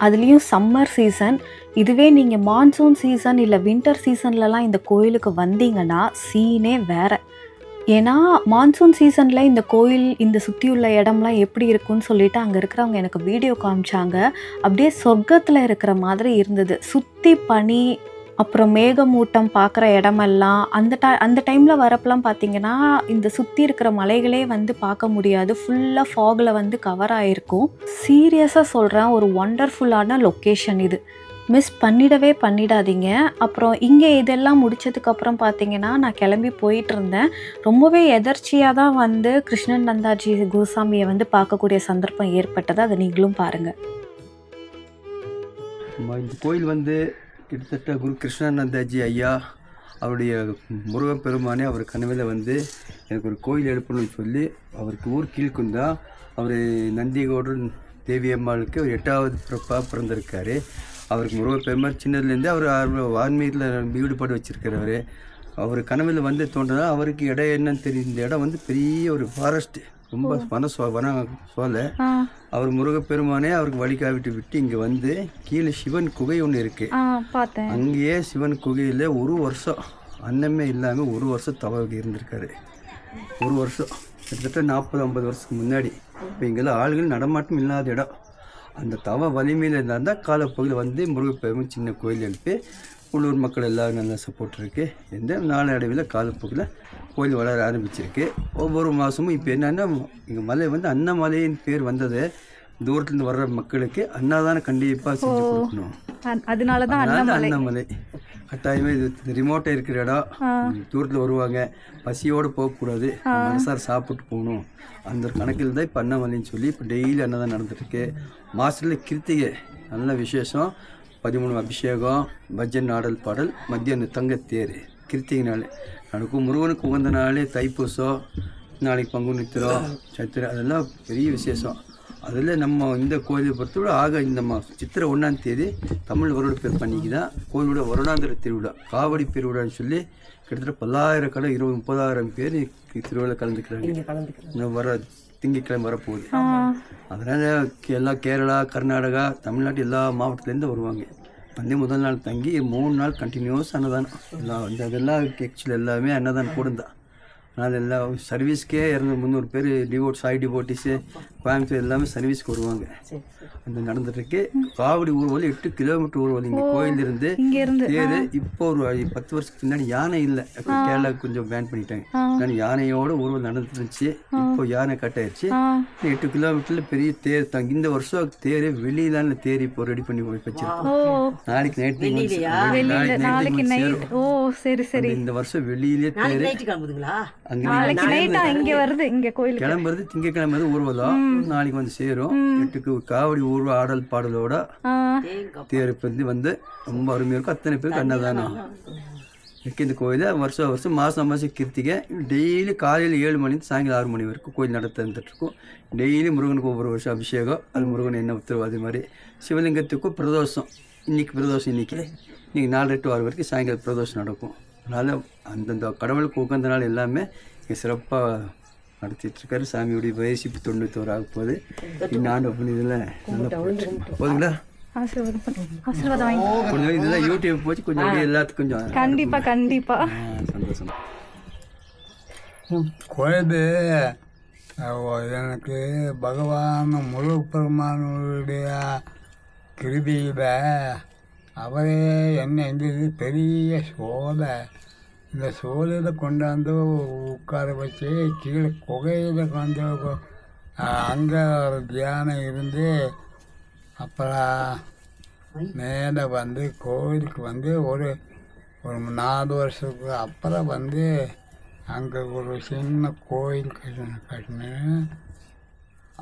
அதுலேயும் சம்மர் சீசன். இதுவே நீங்கள் மான்சூன் சீசன் இல்லை வின்டர் சீசன்லலாம் இந்த கோயிலுக்கு வந்தீங்கன்னா சீனே வேறு. ஏன்னா மான்சூன் சீசனில் இந்த கோயில் இந்த சுற்றியுள்ள இடம்லாம் எப்படி இருக்குன்னு சொல்லிட்டு அங்கே இருக்கிறவங்க எனக்கு வீடியோ காமிச்சாங்க. அப்படியே சொர்க்கத்தில் இருக்கிற மாதிரி இருந்தது. சுற்றி பனி, அப்புறம் மேகமூட்டம் பார்க்குற இடமெல்லாம் அந்த டைமில் வரப்பெல்லாம் பார்த்திங்கன்னா இந்த சுற்றி இருக்கிற மலைகளே வந்து பார்க்க முடியாது. ஃபுல்லாக ஃபாகில் வந்து கவர் ஆகிருக்கும். சீரியஸாக சொல்கிறேன், ஒரு ஒண்டர்ஃபுல்லான லொக்கேஷன் இது. மிஸ் பண்ணிடாதீங்க. அப்புறம் இங்கே இதெல்லாம் முடித்ததுக்கப்புறம் பார்த்திங்கன்னா நான் கிளம்பி போயிட்டு இருந்தேன். ரொம்பவே எதர்ச்சியாக தான் வந்து கிருஷ்ணன் நந்தாஜி கோசாமியை வந்து பார்க்கக்கூடிய சந்தர்ப்பம் ஏற்பட்டது. அதை நீங்களும் பாருங்கள். இந்த கோயில் வந்து கிட்டத்தட்ட குரு கிருஷ்ணானந்தாஜி ஐயா அவருடைய முருகன் பெருமானே அவர் கனவில் வந்து எனக்கு ஒரு கோயில் எழுப்பணும்னு சொல்லி அவருக்கு ஊர் கீழ்குந்தா அவர் நந்திகோடு தேவியம்மாளுக்கு ஒரு 8வது பிறந்திருக்காரு. அவருக்கு முருகன் பெருமாள் சின்னதுலேருந்து அவர் ஆன்மீகத்தில் ஈடுபாடு வச்சுருக்கிறவர். அவர் கனவில் வந்து தோன்றதா அவருக்கு இடம் என்னன்னு தெரியும். இந்த இடம் வந்து பெரிய ஒரு ஃபாரஸ்ட், ரொம்ப வன சோலை. அவர் முருகப்பெருமானே அவருக்கு வழிகாவிட்டு விட்டு இங்கே வந்து கீழே சிவன் குகை ஒன்று இருக்குது. அங்கேயே சிவன் குகையில் ஒரு வருஷம் அன்னமே இல்லாமல் ஒரு வருஷம் தவறு இருந்திருக்காரு. ஒரு வருஷம் கிட்டத்தட்ட 40-50 வருஷத்துக்கு முன்னாடி. இப்போ இங்கெல்லாம் ஆளுகள் நடமாட்டம் இல்லாத இடம். அந்த தவ வலிமையில் இருந்தால் தான் காலப்பகுதியில் வந்து முருகப்பெருமான் சின்ன கோயில் எழுப்பி உள்ளூர் மக்கள் எல்லோரும் நல்லா சப்போர்ட் இருக்குது. எந்த நாளடைவில் காலப்பகுதியில் கோயில் வளர ஆரம்பிச்சிருக்கு. ஒவ்வொரு மாதமும் இப்போ என்னென்னா இங்கே மலை வந்து அன்னமலையின் பேர் வந்தது. தூரத்துலேருந்து வர்ற மக்களுக்கு அன்னதானம் கண்டிப்பாக செஞ்சு கொடுக்கணும். அதனால தான் அன்னமலை கட்டாயமே. இது ரிமோட்டாக இருக்கிற இடம். தூரத்தில் வருவாங்க, பசியோடு போகக்கூடாது, மனசார சாப்பிட்டு போகணும். அந்த ஒரு கணக்கில் தான் இப்போ அன்னமலைன்னு சொல்லி இப்போ டெய்லி அன்னதானம் நடந்துருக்கு. மாதத்தில் கிருத்திகை நல்ல விசேஷம். 13 அபிஷேகம், பஜன், ஆடல் பாடல், மத்தியானம் தங்கத்தேர் கிருத்திகை நாள் நடக்கும். முருகனுக்கு உகந்த நாள் தைப்பூசம், நாளைக்கு பங்குனி உத்திரம், சத்திரை, அதெல்லாம் பெரிய விசேஷம். அதில் நம்ம இந்த கோயிலை பொறுத்தவரை இந்த சித்திரை 1ஆம் தேதி தமிழ் வருட பேர் பண்ணிக்கு தான் கோயிலோட வருடாந்திர திருவிழா, காவடி பெருவிழான்னு சொல்லி கிட்டத்தட்ட 10,000 20-30,000 பேர் திருவிழா கலந்துக்கிறாங்க. வர திங்கட்கிழமை வரப்போகுது. அதனால் எல்லாம் கேரளா, கர்நாடகா, தமிழ்நாட்டு எல்லா மாவட்டத்துலேருந்து வருவாங்க. வந்து முதல் நாள் தங்கி 3 நாள் கண்டினியூஸ் அன்னதானம். எல்லாம் வந்து அதெல்லாம் ஆக்சுவலி எல்லாமே அன்னதானம் கூட தான். அதனால் எல்லாம் சர்வீஸ்க்கே 200-300 பேர் சாய் டிவோட்டிஸு கோயம்புத்தூர் எல்லாமே சர்வீஸ்க்கு வருவாங்க. அந்த நடந்துட்டுருக்கு. காவடி ஊர்வலம் 8 கிலோமீட்டர் ஊர்வலம் இங்கே கோயிலிருந்து தேர். இப்போ ஒரு 10 வருஷத்துக்கு முன்னாடி யானை இல்லை, கேரளாவுக்கு கொஞ்சம் பேன் பண்ணிட்டாங்க. நான் யானையோட ஊர்வலம் நடந்துட்டு இருந்துச்சு. இப்போ யானை கட்டாயிருச்சு. 8 கிலோமீட்டரில் பெரிய தேர் தாங்க. இந்த வருஷம் தேர் வெளியிலான தேர் இப்போ ரெடி பண்ணி வச்சிருக்கோம். நாளைக்கு நைட்டு இந்த வருஷம் வெளியிலே தேர் கிளம்புறது திங்கக்கிழமை ஊர்வலம். நாளைக்கு வந்து சேரும். 8க்கு காவடி ஊர்வ ஆடல் பாடலோட தேர் வந்து ரொம்ப அருமையாக இருக்கும். அத்தனை பேருக்கு அன்னதானம் இருக்கு இந்த கோயிலில். வருஷம் மாதம் கிருத்திகை டெய்லி காலையில் 7 மணிக்கு சாயங்காலம் 6 மணி வரைக்கும் கோயில் நடந்துட்டுருக்கும். டெய்லி முருகனுக்கு ஒவ்வொரு வருஷம் அபிஷேகம். அது முருகன் என்ன உத்தரவு. அது மாதிரி சிவலிங்கத்துக்கும் பிரதோஷம். பிரதோஷம் இன்னைக்கு 4 to 6 வரைக்கும் சாயங்காலம் பிரதோஷம் நடக்கும். அதனால் அந்தந்த கடவுளுக்கு உகந்த நாள் எல்லாமே இங்கே சிறப்பாக நடத்திட்டுருக்காரு. சாமியுடைய வயசு இப்போ 91 ஆக போகுது. இன்னும் ஆண்டு இதில் நல்லா போதுங்களா? கொஞ்சம் இதெல்லாம் யூடியூப் போச்சு கொஞ்சம் அப்படியே எல்லாத்துக்கும் கொஞ்சம் கண்டிப்பாக சந்தோஷம். கோயில் எனக்கு பகவான் முருகப்பெருமானுடைய கிருதியில் அவரே என்ன இந்த பெரிய சோலை, இந்த சோலையில் கொண்டாந்து உட்கார வச்சு கீழே குகையில் கொண்டு அங்கே ஒரு தியானம் இருந்து அப்புறம் மேலே வந்து கோயிலுக்கு வந்து ஒரு 4 வருஷத்துக்கு அப்புறம் வந்து அங்கே ஒரு சின்ன கோயில் கட்டினேன்.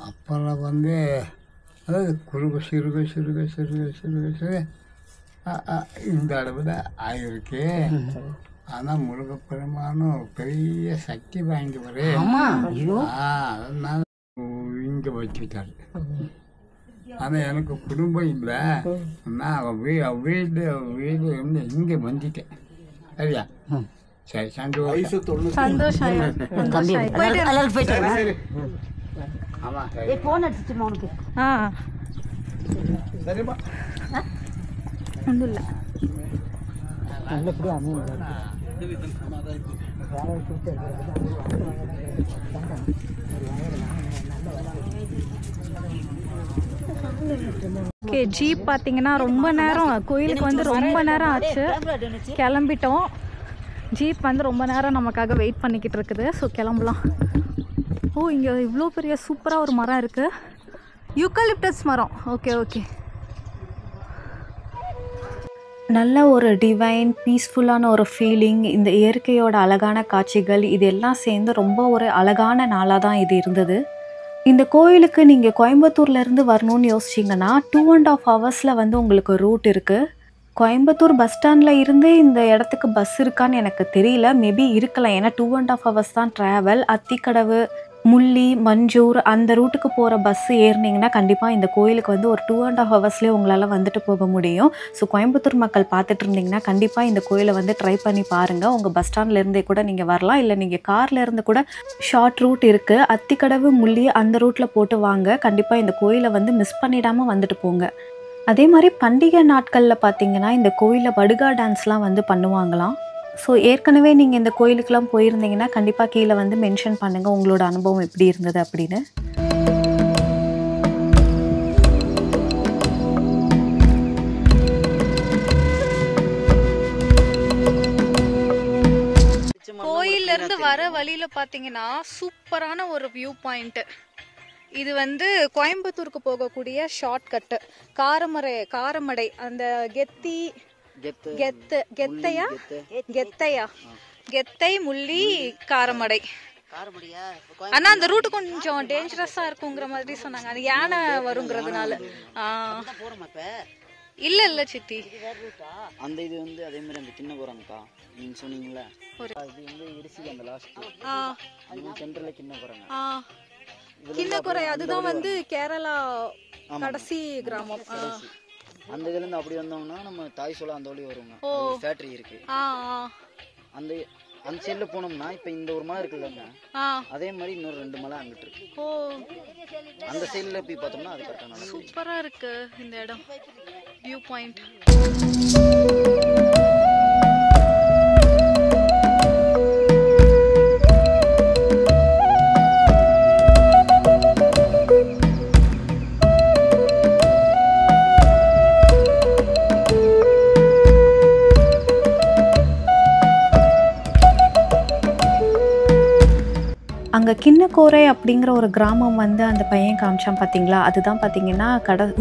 அப்புறம் வந்து அதாவது சிறுக இந்த அளவில் ஆகிருக்கு. ஆனால் முருகப்பெருமானும் பெரிய சக்தி வாங்கிவர். அதனால இங்கே வச்சுக்கிட்டாரு. ஆனால் எனக்கு குடும்பம் இல்லை. நான் வீடு இருந்து இங்கே வந்துட்டேன். சரியா சரி சந்தோஷம் சந்தோஷம் ஐயா. சந்தோஷம் ஐயா. போயிட்டு வரேன். எல்லாரும் போயிட்டு வரேன். ஏய் ஃபோன் அடிச்சிட்டுமா உனக்கு? ஆ ஒன்றும் இல்லை. நல்லபடியா அமையும். ஓகே, ஜீப் பார்த்தீங்கன்னா ரொம்ப நேரம் கோயிலுக்கு வந்து ரொம்ப நேரம் ஆச்சு. கிளம்பிட்டோம். ஜீப் வந்து ரொம்ப நேரம் நமக்காக வெயிட் பண்ணிக்கிட்டு இருக்குது. ஸோ கிளம்பலாம். ஓ, இங்கே இவ்வளோ பெரிய சூப்பராக ஒரு மரம் இருக்குது. யூக்கலிப்டஸ் மரம். Okay okay. நல்ல ஒரு டிவைன் பீஸ்ஃபுல்லான ஒரு ஃபீலிங், இந்த இயற்கையோட அழகான காட்சிகள் இது எல்லாம் சேர்ந்து ரொம்ப ஒரு அழகான நாளாக தான் இது இருந்தது. இந்த கோயிலுக்கு நீங்கள் கோயம்புத்தூர்லேருந்து வரணும்னு யோசிச்சிங்கன்னா 2.5 hours வந்து உங்களுக்கு ரூட் இருக்குது. கோயம்புத்தூர் பஸ் ஸ்டாண்டில் இருந்து இந்த இடத்துக்கு பஸ் இருக்கான்னு எனக்கு தெரியல. மேபி இருக்கலாம், ஏன்னா 2.5 hours தான் ட்ராவல். அத்திக்கடவு, முள்ளி, மஞ்சூர் அந்த ரூட்டுக்கு போகிற பஸ் ஏறினீங்கன்னா கண்டிப்பாக இந்த கோயிலுக்கு வந்து ஒரு 2.5 hours உங்களால் வந்துட்டு போக முடியும். ஸோ கோயம்புத்தூர் மக்கள் பார்த்துட்டு இருந்தீங்கன்னா கண்டிப்பாக இந்த கோயிலை வந்து ட்ரை பண்ணி பாருங்கள். உங்கள் பஸ் ஸ்டாண்ட்லேருந்தே கூட நீங்கள் வரலாம், இல்லை நீங்கள் கார்லேருந்து கூட ஷார்ட் ரூட் இருக்குது. அத்திக்கடவு, முள்ளி அந்த ரூட்டில் போட்டு வாங்க. கண்டிப்பாக இந்த கோயிலை வந்து மிஸ் பண்ணிடாமல் வந்துட்டு போங்க. அதே மாதிரி பண்டிகை நாட்களில் பார்த்தீங்கன்னா இந்த கோயிலில் படுகா டான்ஸ்லாம் வந்து பண்ணுவாங்களாம். ஸோ ஏற்கனவே நீங்கள் இந்த கோயிலுக்கெலாம் போயிருந்தீங்கன்னா கண்டிப்பாக கீழே வந்து மென்ஷன் பண்ணுங்கள் உங்களோட அனுபவம் எப்படி இருந்தது அப்படின்னு. கோயிலிருந்து வர வழியில பாத்தீங்கன்னா சூப்பரான ஒரு வியூ பாயிண்ட். இது வந்து கோயம்புத்தூருக்கு போகக்கூடிய ஷார்ட் கட்டு. காரமடை அந்த கெத்தை முள்ளி காரமடை. ஆனா அந்த ரூட் கொஞ்சம் டேஞ்சரஸா இருக்குங்கிற மாதிரி சொன்னாங்க. அது யானை வருங்கிறதுனால. இல்ல சித்தி, அந்த இது வந்து அதே மாதிரி அந்த கிண்ண போறாங்கக்கா நீங்க சொன்னீங்களா, அது வந்து இரிசி அந்த லாஸ்ட் அது சென்ட்ரல்ல கிண்ண போறாங்க. கிண்ணக்குறை அதுதான் வந்து கேரளா கடைசி கிராமம். அந்த இதுல இருந்து அப்படி வந்தோம்னா நம்ம தாய் சோளா அந்த வழி வருவாங்க. ஃபேக்டரி இருக்கு. அந்த அந்த சைடுல போனோம்னா இப்ப இந்த ஒரு மலை இருக்குல்லங்க, அதே மாதிரி இன்னொரு 2 மலை அங்கிட்டு இருக்கு. அந்த சைடுல போய் பார்த்தோம்னா அது கரெக்டா நல்லா சூப்பரா இருக்கு இந்த இடம், வியூ பாயிண்ட். அங்கே கிண்ணக்கோரை அப்படிங்கிற ஒரு கிராமம் வந்து அந்த பையன் காமிச்சான் பார்த்தீங்களா, அதுதான் பார்த்தீங்கன்னா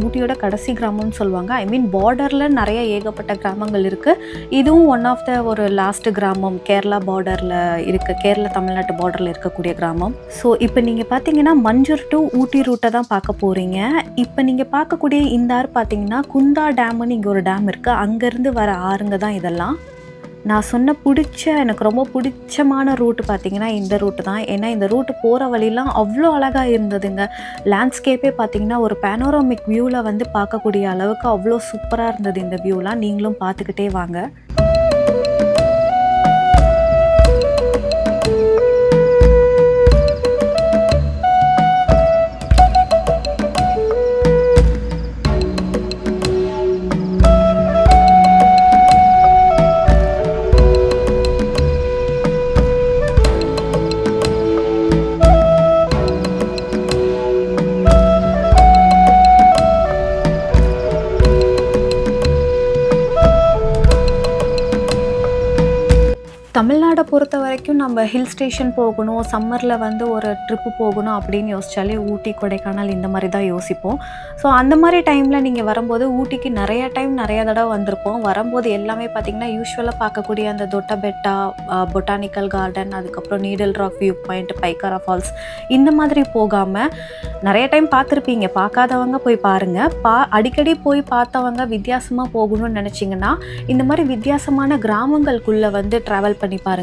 ஊட்டியோட கடைசி கிராமம்னு சொல்லுவாங்க. ஐ மீன் பார்டரில் நிறைய ஏகப்பட்ட கிராமங்கள் இருக்குது. இதுவும் ஒன் ஆஃப் த ஒரு லாஸ்ட் கிராமம், கேரளா பார்டரில் இருக்குது, கேரளா தமிழ்நாட்டு பார்டரில் இருக்கக்கூடிய கிராமம். ஸோ இப்போ நீங்கள் பார்த்தீங்கன்னா மஞ்சூர் டு ஊட்டி ரூட்டை தான் பார்க்க போகிறீங்க. இப்போ நீங்கள் பார்க்கக்கூடிய இந்த ஆறு பார்த்தீங்கன்னா குந்தா டேம்னு இங்கே ஒரு டேம் இருக்குது, அங்கேருந்து வர ஆறுங்க தான் இதெல்லாம். நான் சொன்ன எனக்கு ரொம்ப பிடிச்சமான ரூட்டு பார்த்தீங்கன்னா இந்த ரூட்டு தான். ஏன்னா இந்த ரூட்டு போகிற வழிலாம் அவ்வளோ அழகாக இருந்ததுங்க. லேண்ட்ஸ்கேப்பே பார்த்தீங்கன்னா ஒரு பேனோராமிக் வியூவில் வந்து பார்க்கக்கூடிய அளவுக்கு அவ்வளோ சூப்பராக இருந்தது இந்த வியூலாம். நீங்களும் பார்த்துக்கிட்டே வாங்க. தமிழ்நாடை பொறுத்த வரைக்கும் நம்ம ஹில் ஸ்டேஷன் போகணும், சம்மரில் வந்து ஒரு ட்ரிப்பு போகணும் அப்படின்னு யோசித்தாலே ஊட்டி, கொடைக்கானல் இந்த மாதிரி தான் யோசிப்போம். ஸோ அந்த மாதிரி டைமில் நீங்கள் வரும்போது ஊட்டிக்கு நிறைய தடவை வந்திருப்போம். வரும்போது எல்லாமே பார்த்திங்கன்னா யூஸ்வலாக பார்க்கக்கூடிய அந்த தொட்டபெட்டா, பொட்டானிக்கல் கார்டன், அதுக்கப்புறம் needle rock view point, Pykara falls இந்த மாதிரி போகாமல் நிறைய டைம் பார்த்துருப்பீங்க. பார்க்காதவங்க போய் பாருங்கள். அடிக்கடி போய் பார்த்தவங்க வித்தியாசமாக போகணும்னு நினச்சிங்கன்னா இந்த மாதிரி வித்தியாசமான கிராமங்களுக்குள்ளே வந்து ட்ராவல் பண்ணி பாருங்கள்.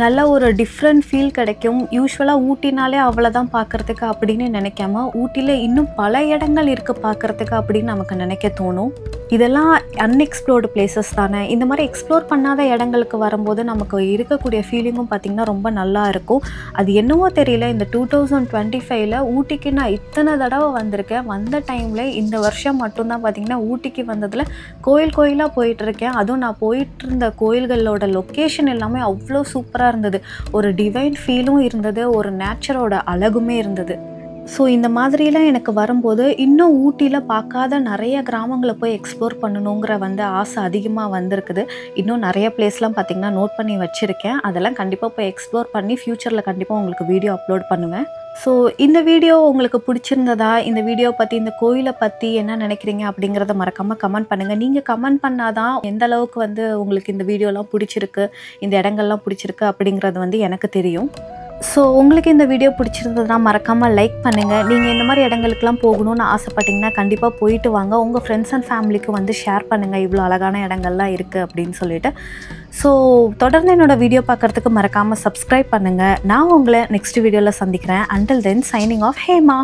நல்ல ஒரு டிஃப்ரெண்ட் ஃபீல் கிடைக்கும். யூஸ்வலாக ஊட்டினாலே அவ்வளோதான் பார்க்குறதுக்கு அப்படின்னு நினைக்காம ஊட்டியில் இன்னும் பல இடங்கள் இருக்குது பார்க்குறதுக்கு அப்படின்னு நமக்கு நினைக்க தோணும். இதெல்லாம் அன்எக்ஸ்ப்ளோர்டு பிளேசஸ் தானே. இந்த மாதிரி எக்ஸ்ப்ளோர் பண்ணாத இடங்களுக்கு வரும்போது நமக்கு இருக்கக்கூடிய ஃபீலிங்கும் பார்த்திங்கன்னா ரொம்ப நல்லா இருக்கும். அது என்னவோ தெரியல, இந்த 2025 ஊட்டிக்கு நான் இத்தனை தடவை வந்திருக்கேன். வந்த டைமில் இந்த வருஷம் மட்டும்தான் பார்த்திங்கன்னா ஊட்டிக்கு வந்ததில் கோயிலாக போயிட்டுருக்கேன். அதுவும் நான் போயிட்டு இருந்த கோயில்களோட லொக்கேஷன் எல்லாமே அவ்வளோ சூப்பராக இருந்தது. ஒரு டிவைன் ஃபீலும் இருந்தது, ஒரு நேச்சரோட அழகுமே இருந்தது. ஸோ இந்த மாதிரிலாம் எனக்கு வரும்போது இன்னும் ஊட்டியில் பார்க்காத நிறைய கிராமங்களை போய் எக்ஸ்ப்ளோர் பண்ணணுங்கிற ஆசை அதிகமாக வந்திருக்குது. இன்னும் நிறைய பிளேஸ்லாம் பார்த்திங்கன்னா நோட் பண்ணி வச்சுருக்கேன். அதெல்லாம் கண்டிப்பாக போய் எக்ஸ்ப்ளோர் பண்ணி ஃப்யூச்சரில் கண்டிப்பாக உங்களுக்கு வீடியோ அப்லோட் பண்ணுவேன். ஸோ இந்த வீடியோ உங்களுக்கு பிடிச்சிருந்ததா, இந்த வீடியோ பற்றி, இந்த கோயிலை பற்றி என்ன நினைக்கிறீங்க அப்படிங்கிறத மறக்காமல் கமெண்ட் பண்ணுங்கள். நீங்கள் கமெண்ட் பண்ணாதான் எந்த அளவுக்கு உங்களுக்கு இந்த வீடியோலாம் பிடிச்சிருக்கு, இந்த இடங்கள்லாம் பிடிச்சிருக்கு அப்படிங்கிறது எனக்கு தெரியும். ஸோ உங்களுக்கு இந்த வீடியோ பிடிச்சிருந்ததுனா மறக்காமல் லைக் பண்ணுங்கள். நீங்கள் இந்த மாதிரி இடங்களுக்கெல்லாம் போகணும்னு ஆசைப்பட்டீங்கன்னா கண்டிப்பாக போயிட்டு வாங்க. உங்கள் ஃப்ரெண்ட்ஸ் அண்ட் ஃபேமிலிக்கு ஷேர் பண்ணுங்கள், இவ்வளோ அழகான இடங்கள்லாம் இருக்குது அப்படின்னு சொல்லிட்டு. ஸோ தொடர்ந்து என்னோடய வீடியோ பார்க்குறதுக்கு மறக்காமல் சப்ஸ்கிரைப் பண்ணுங்கள். நான் உங்களை நெக்ஸ்ட் வீடியோவில் சந்திக்கிறேன். Until then signing off Hema.